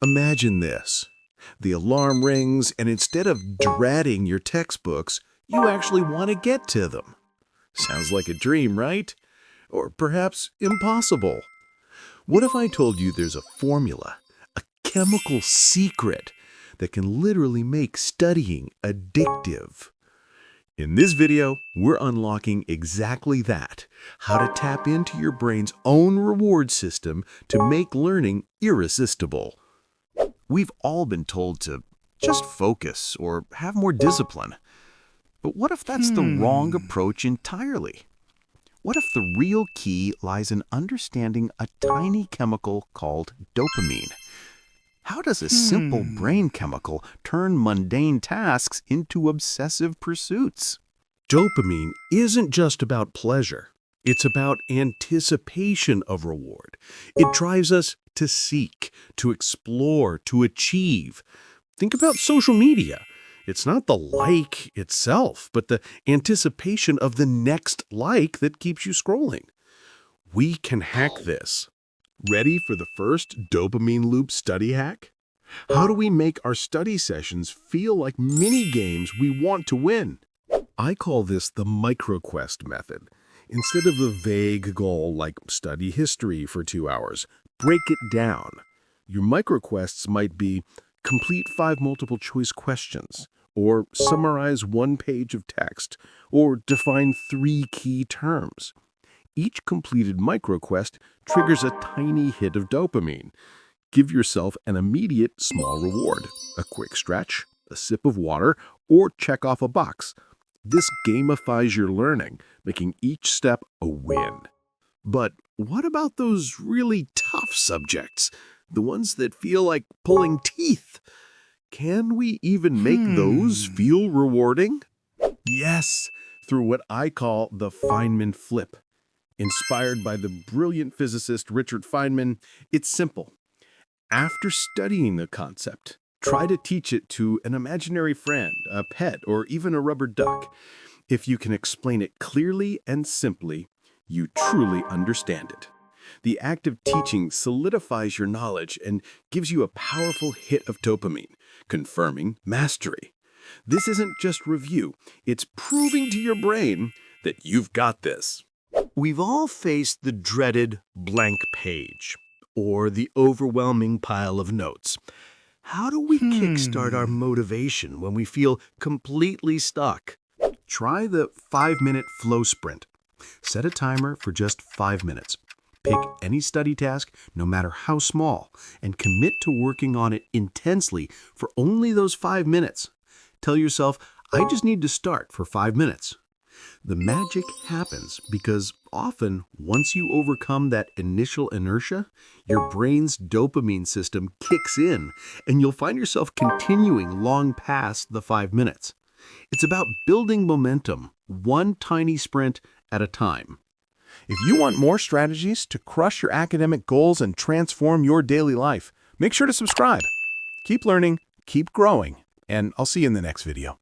Imagine this. The alarm rings, and instead of dreading your textbooks, you actually want to get to them. Sounds like a dream, right? Or perhaps impossible. What if I told you there's a formula, a chemical secret, that can literally make studying addictive? In this video, we're unlocking exactly that, how to tap into your brain's own reward system to make learning irresistible. We've all been told to just focus or have more discipline. But what if that's the wrong approach entirely? What if the real key lies in understanding a tiny chemical called dopamine? How does a simple brain chemical turn mundane tasks into obsessive pursuits? Dopamine isn't just about pleasure. It's about anticipation of reward. It drives us to seek, to explore, to achieve. Think about social media. It's not the like itself, but the anticipation of the next like that keeps you scrolling. We can hack this. Ready for the first dopamine loop study hack? How do we make our study sessions feel like mini games we want to win? I call this the microquest method. Instead of a vague goal like study history for 2 hours, break it down. Your microquests might be complete 5 multiple-choice questions, or summarize 1 page of text, or define 3 key terms. Each completed microquest triggers a tiny hit of dopamine. Give yourself an immediate small reward, a quick stretch, a sip of water, or check off a box. This gamifies your learning, making each step a win. But what about those really tough subjects? The ones that feel like pulling teeth? Can we even make those feel rewarding? Yes, through what I call the Feynman flip. Inspired by the brilliant physicist Richard Feynman, it's simple. After studying the concept, try to teach it to an imaginary friend, a pet, or even a rubber duck. If you can explain it clearly and simply, you truly understand it. The act of teaching solidifies your knowledge and gives you a powerful hit of dopamine, confirming mastery. This isn't just review, it's proving to your brain that you've got this. We've all faced the dreaded blank page, or the overwhelming pile of notes. How do we kickstart our motivation when we feel completely stuck? Try the 5-minute flow sprint. Set a timer for just 5 minutes. Pick any study task, no matter how small, and commit to working on it intensely for only those 5 minutes. Tell yourself, I just need to start for 5 minutes. The magic happens because often, once you overcome that initial inertia, your brain's dopamine system kicks in, and you'll find yourself continuing long past the 5 minutes. It's about building momentum, one tiny sprint at a time. If you want more strategies to crush your academic goals and transform your daily life, make sure to subscribe. Keep learning, keep growing, and I'll see you in the next video.